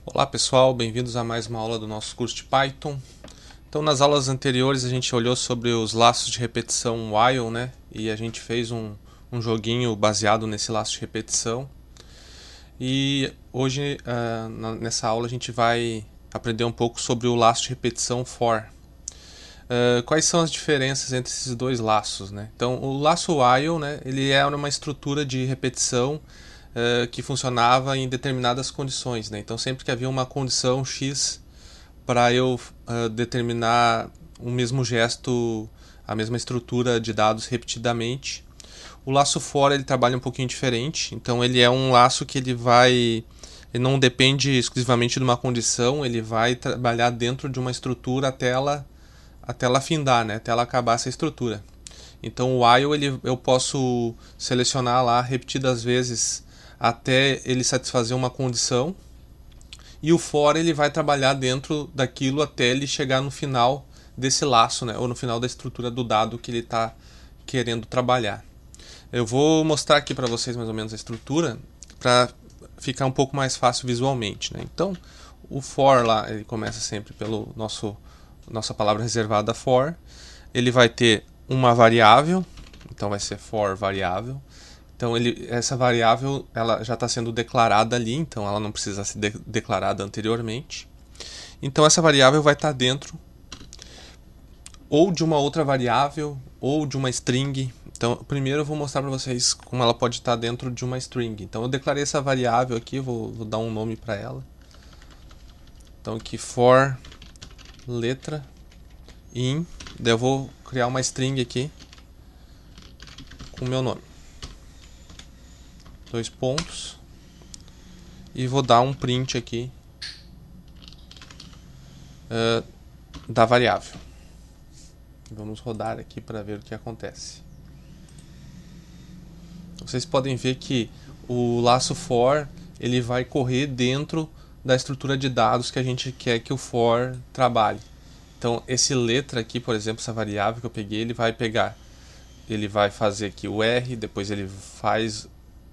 Olá pessoal, bem-vindos a mais uma aula do nosso curso de Python. Então nas aulas anteriores a gente olhou sobre os laços de repetição while, né? E a gente fez um joguinho baseado nesse laço de repetição. E hoje nessa aula a gente vai aprender um pouco sobre o laço de repetição for. Quais são as diferenças entre esses dois laços, né? Então o laço while, né, ele é uma estrutura de repetição que funcionava em determinadas condições, né? Então sempre que havia uma condição X para eu determinar o mesmo gesto, a mesma estrutura de dados repetidamente, o laço for ele trabalha um pouquinho diferente. Então ele é um laço que ele não depende exclusivamente de uma condição, ele vai trabalhar dentro de uma estrutura até ela findar, né? Até ela acabar essa estrutura. Então o while eu posso selecionar lá repetidas vezes até ele satisfazer uma condição, e o for ele vai trabalhar dentro daquilo até ele chegar no final desse laço, né? Ou no final da estrutura do dado que ele está querendo trabalhar. Eu vou mostrar aqui para vocês mais ou menos a estrutura para ficar um pouco mais fácil visualmente, né? Então o for lá ele começa sempre pelo nossa palavra reservada for. Ele vai ter uma variável, então vai ser for variável. Então essa variável ela já está sendo declarada ali, então ela não precisa ser declarada anteriormente. Então essa variável vai estar dentro ou de uma outra variável ou de uma string. Então primeiro eu vou mostrar para vocês como ela pode estar dentro de uma string. Então eu declarei essa variável aqui, vou dar um nome para ela. Então aqui for letra in, daí eu vou criar uma string aqui com o meu nome. 2 pontos. E vou dar um print aqui da variável. Vamos rodar aqui para ver o que acontece. Vocês podem ver que o laço for ele vai correr dentro da estrutura de dados que a gente quer que o for trabalhe. Então esse letra aqui, por exemplo, essa variável que eu peguei, ele vai fazer aqui o R, depois ele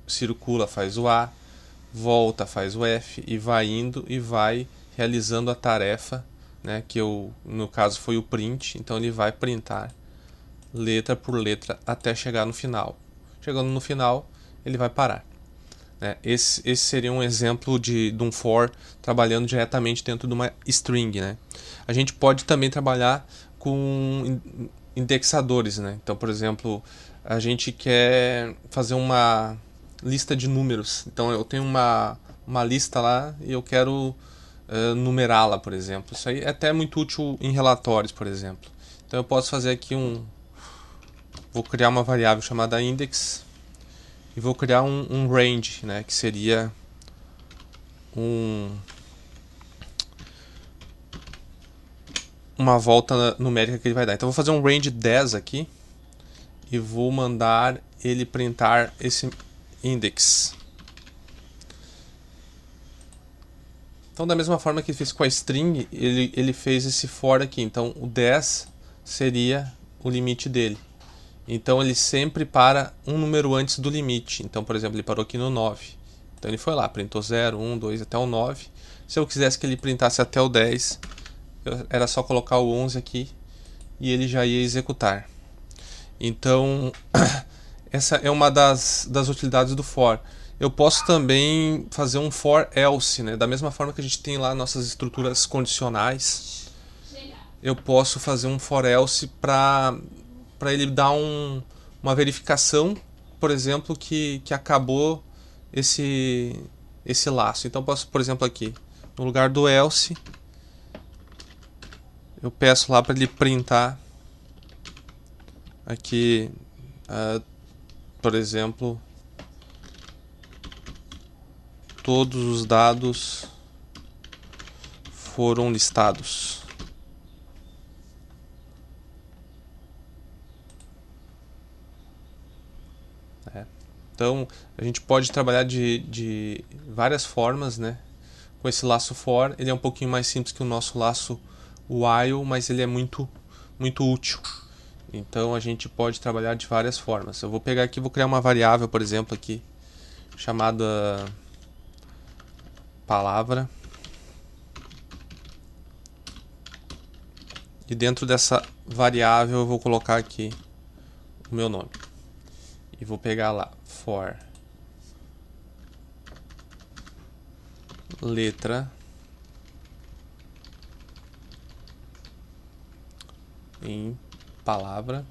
circula, faz o A, volta, faz o F e vai indo e vai realizando a tarefa, né, que no caso foi o print. Então ele vai printar letra por letra até chegar no final. Chegando no final, ele vai parar. Né? Esse seria um exemplo de um for trabalhando diretamente dentro de uma string. Né? A gente pode também trabalhar com indexadores. Né? Então, por exemplo, a gente quer fazer uma lista de números. Então eu tenho uma lista lá e eu quero numerá-la, por exemplo. Isso aí é até muito útil em relatórios, por exemplo. Então eu posso fazer aqui vou criar uma variável chamada index e vou criar um range, né, que seria uma volta numérica que ele vai dar. Então eu vou fazer um range 10 aqui e vou mandar ele printar esse index. Então da mesma forma que ele fez com a string, ele fez esse for aqui. Então o 10 seria o limite dele. Então ele sempre para um número antes do limite. Então, por exemplo, ele parou aqui no 9. Então ele foi lá, printou 0, 1, 2 até o 9. Se eu quisesse que ele printasse até o 10, era só colocar o 11 aqui e ele já ia executar. Então essa é uma das utilidades do for. Eu posso também fazer um for else, né? Da mesma forma que a gente tem lá nossas estruturas condicionais, eu posso fazer um for else para ele dar uma verificação, por exemplo, que acabou esse laço. Então posso, por exemplo, aqui no lugar do else, eu peço lá para ele printar aqui, por exemplo, todos os dados foram listados. Então a gente pode trabalhar de várias formas, né, com esse laço for. Ele é um pouquinho mais simples que o nosso laço while, mas ele é muito útil. Então a gente pode trabalhar de várias formas. Eu vou pegar aqui, vou criar uma variável, por exemplo, aqui chamada palavra. E dentro dessa variável eu vou colocar aqui o meu nome. E vou pegar lá, for letra em palavra.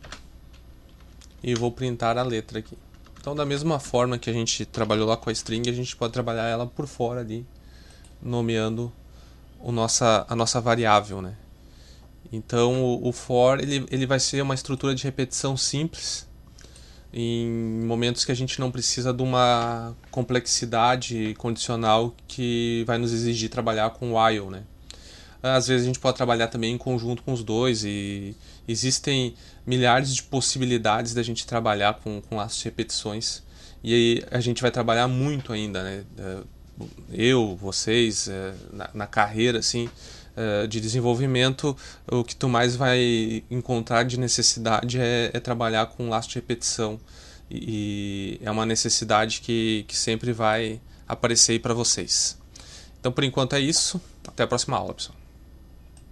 E vou printar a letra aqui. Então, da mesma forma que a gente trabalhou lá com a string, a gente pode trabalhar ela por fora ali, nomeando a nossa variável, né? Então, o for ele vai ser uma estrutura de repetição simples em momentos que a gente não precisa de uma complexidade condicional que vai nos exigir trabalhar com while, né? Às vezes a gente pode trabalhar também em conjunto com os dois e existem milhares de possibilidades da gente trabalhar com laços de repetições e aí a gente vai trabalhar muito ainda, né? Eu, vocês, na carreira assim, de desenvolvimento, o que tu mais vai encontrar de necessidade é trabalhar com laço de repetição e é uma necessidade que sempre vai aparecer aí para vocês. Então por enquanto é isso, até a próxima aula, pessoal.